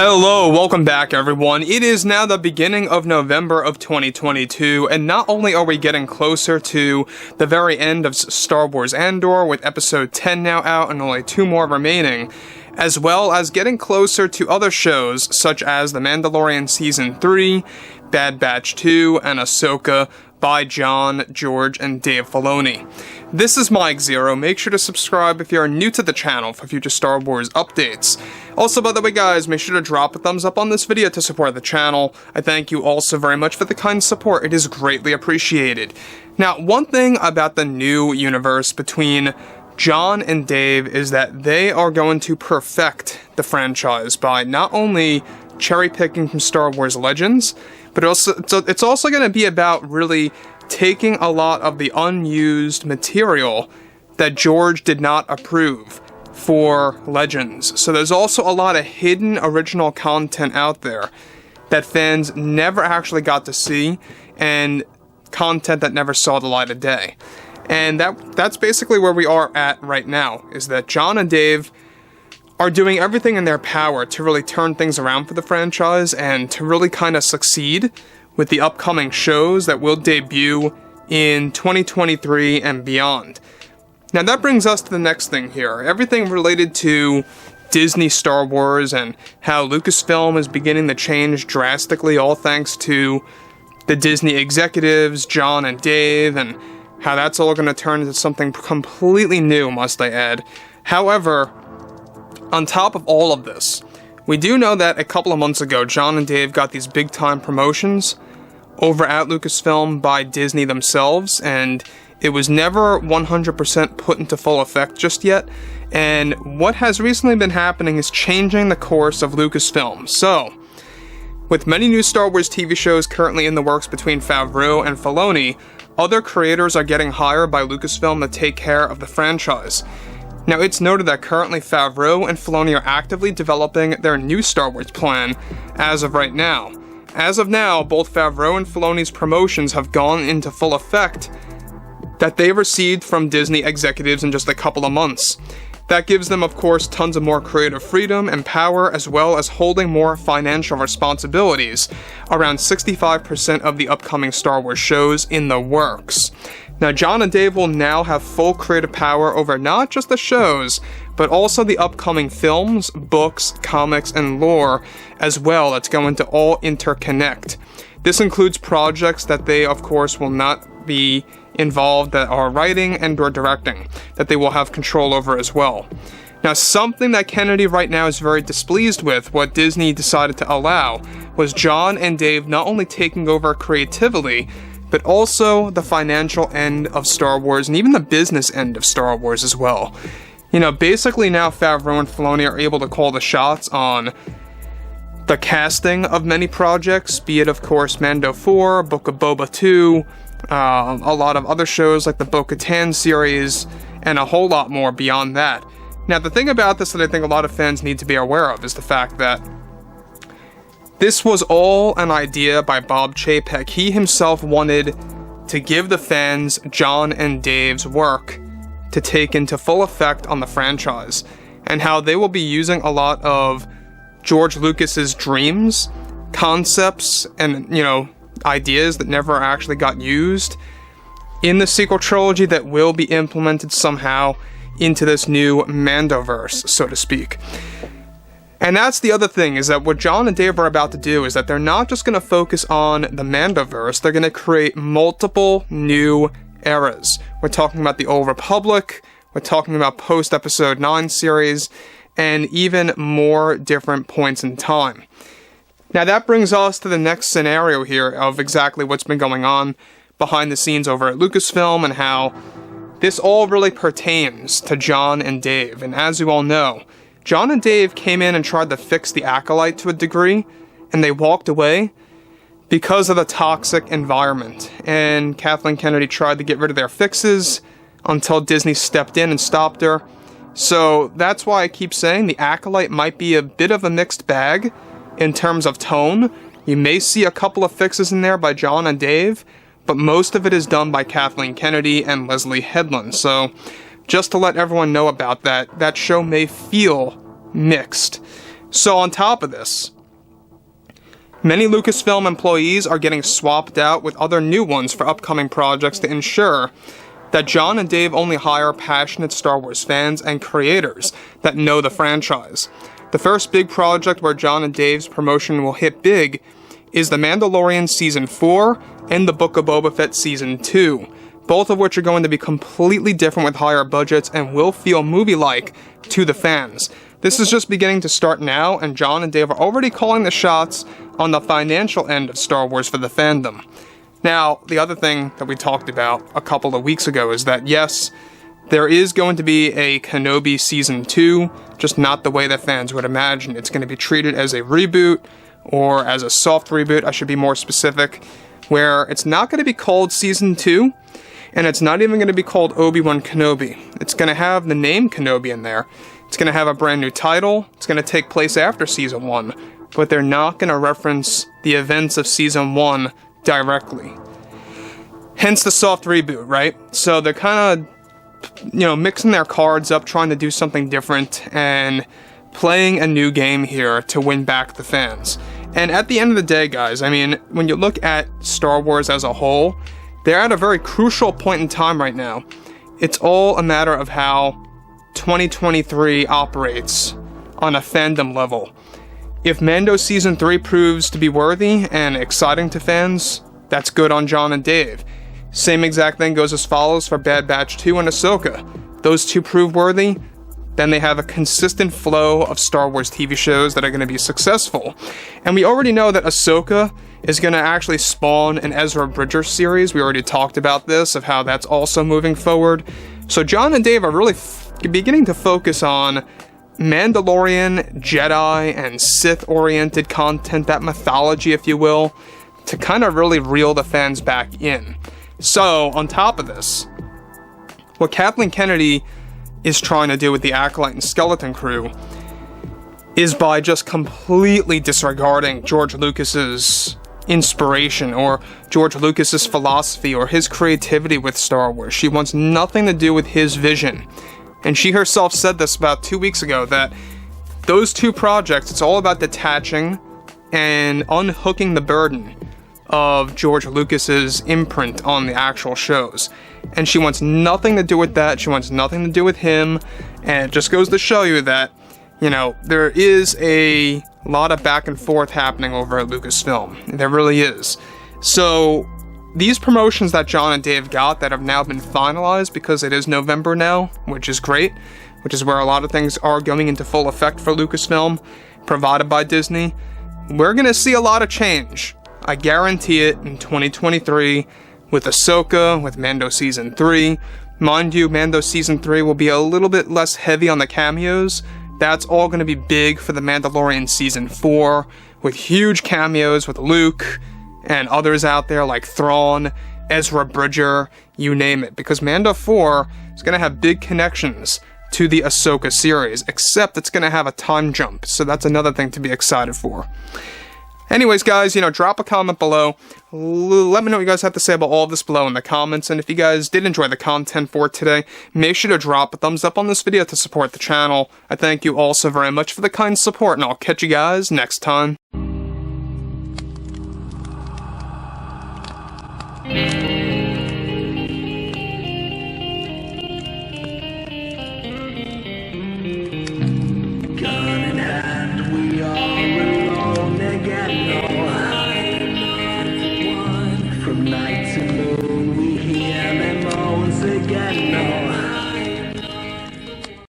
Hello, welcome back everyone. It is now the beginning of November of 2022, and not only are we getting closer to the very end of Star Wars Andor, with episode 10 now out and only 2 more remaining, as well as getting closer to other shows such as The Mandalorian Season 3, Bad Batch 2, and Ahsoka by Jon, George, and Dave Filoni. This is Mike Zero. Make sure to subscribe if you are new to the channel for future Star Wars updates. Also, by the way guys, make sure to drop a thumbs up on this video to support the channel. I thank you all so very much for the kind support. It is greatly appreciated. Now, one thing about the new universe between Jon and Dave is that they are going to perfect the franchise by not only cherry-picking from Star Wars Legends, but it's also going to be about really taking a lot of the unused material that George did not approve for Legends. So there's also a lot of hidden original content out there that fans never actually got to see, and content that never saw the light of day. And that's basically where we are at right now, is that Jon and Dave are doing everything in their power to really turn things around for the franchise and to really kind of succeed with the upcoming shows that will debut in 2023 and beyond. Now that brings us to the next thing here. Everything related to Disney Star Wars and how Lucasfilm is beginning to change drastically, all thanks to the Disney executives, Jon and Dave, and how that's all going to turn into something completely new, must I add. However, on top of all of this, we do know that a couple of months ago, Jon and Dave got these big-time promotions over at Lucasfilm by Disney themselves, and it was never 100% put into full effect just yet, and what has recently been happening is changing the course of Lucasfilm. So, with many new Star Wars TV shows currently in the works between Favreau and Filoni, other creators are getting hired by Lucasfilm to take care of the franchise. Now, it's noted that currently Favreau and Filoni are actively developing their new Star Wars plan as of right now. As of now, both Favreau and Filoni's promotions have gone into full effect that they received from Disney executives in just a couple of months. That gives them, of course, tons of more creative freedom and power, as well as holding more financial responsibilities, around 65% of the upcoming Star Wars shows in the works. Now, Jon and Dave will now have full creative power over not just the shows, but also the upcoming films, books, comics, and lore as well that's going to all interconnect. This includes projects that they, of course, will not be involved that are writing and or directing, that they will have control over as well. Now, something that Kennedy right now is very displeased with, what Disney decided to allow, was Jon and Dave not only taking over creatively, but also the financial end of Star Wars, and even the business end of Star Wars as well. You know, basically now Favreau and Filoni are able to call the shots on the casting of many projects, be it, of course, Mando 4, Book of Boba 2, a lot of other shows like the Bo-Katan series, and a whole lot more beyond that. Now, the thing about this that I think a lot of fans need to be aware of is the fact that this was all an idea by Bob Chapek. He himself wanted to give the fans Jon and Dave's work to take into full effect on the franchise, and how they will be using a lot of George Lucas's dreams, concepts, and, you know, ideas that never actually got used in the sequel trilogy that will be implemented somehow into this new Mandoverse, so to speak. And that's the other thing, is that what Jon and Dave are about to do is that they're not just going to focus on the Mandoverse, they're going to create multiple new eras. We're talking about the Old Republic, we're talking about post-Episode 9 series, and even more different points in time. Now that brings us to the next scenario here of exactly what's been going on behind the scenes over at Lucasfilm, and how this all really pertains to Jon and Dave. And as you all know, Jon and Dave came in and tried to fix the Acolyte to a degree, and they walked away because of the toxic environment. And Kathleen Kennedy tried to get rid of their fixes until Disney stepped in and stopped her. So that's why I keep saying the Acolyte might be a bit of a mixed bag in terms of tone. You may see a couple of fixes in there by Jon and Dave, but most of it is done by Kathleen Kennedy and Leslie Headland. So just to let everyone know about that, that show may feel mixed. So on top of this, many Lucasfilm employees are getting swapped out with other new ones for upcoming projects to ensure that Jon and Dave only hire passionate Star Wars fans and creators that know the franchise. The first big project where Jon and Dave's promotion will hit big is The Mandalorian Season 4 and The Book of Boba Fett Season 2, both of which are going to be completely different with higher budgets and will feel movie-like to the fans. This is just beginning to start now, and Jon and Dave are already calling the shots on the financial end of Star Wars for the fandom. Now, the other thing that we talked about a couple of weeks ago is that, yes, there is going to be a Kenobi Season 2, just not the way that fans would imagine. It's going to be treated as a reboot, or as a soft reboot, I should be more specific, where it's not going to be called Season 2, and it's not even going to be called Obi-Wan Kenobi. It's going to have the name Kenobi in there. It's going to have a brand new title. It's going to take place after Season 1, but they're not going to reference the events of Season 1 directly. Hence the soft reboot, right? So they're kind of, mixing their cards up, trying to do something different, and playing a new game here to win back the fans. And at the end of the day, guys, I mean, when you look at Star Wars as a whole, they're at a very crucial point in time right now. It's all a matter of how 2023 operates on a fandom level. If Mando Season 3 proves to be worthy and exciting to fans, that's good on Jon and Dave. Same exact thing goes as follows for Bad Batch 2 and Ahsoka. Those two prove worthy, then they have a consistent flow of Star Wars TV shows that are going to be successful. And we already know that Ahsoka is going to actually spawn an Ezra Bridger series. We already talked about this, of how that's also moving forward. So Jon and Dave are really beginning to focus on Mandalorian, Jedi, and Sith-oriented content, that mythology, if you will, to kind of really reel the fans back in. So, on top of this, what Kathleen Kennedy is trying to do with the Acolyte and Skeleton Crew is by just completely disregarding George Lucas's inspiration, or George Lucas's philosophy, or his creativity with Star Wars. She wants nothing to do with his vision. And she herself said this about 2 weeks ago, that those two projects, it's all about detaching and unhooking the burden of George Lucas's imprint on the actual shows. And she wants nothing to do with that. She wants nothing to do with him. And it just goes to show you that, there is a lot of back and forth happening over at Lucasfilm. There really is. So these promotions that Jon and Dave got that have now been finalized, because it is November now, which is great, which is where a lot of things are going into full effect for Lucasfilm, provided by Disney, we're going to see a lot of change. I guarantee it in 2023 with Ahsoka, with Mando Season 3. Mind you, Mando Season 3 will be a little bit less heavy on the cameos. That's all going to be big for the Mandalorian Season 4, with huge cameos with Luke and others out there like Thrawn, Ezra Bridger, you name it. Because Mando 4 is going to have big connections to the Ahsoka series, except it's going to have a time jump, so that's another thing to be excited for. Anyways, guys, drop a comment below. Let me know what you guys have to say about all of this below in the comments, and if you guys did enjoy the content for today, make sure to drop a thumbs up on this video to support the channel. I thank you all so very much for the kind support, and I'll catch you guys next time. Night to moon, we hear them moans again.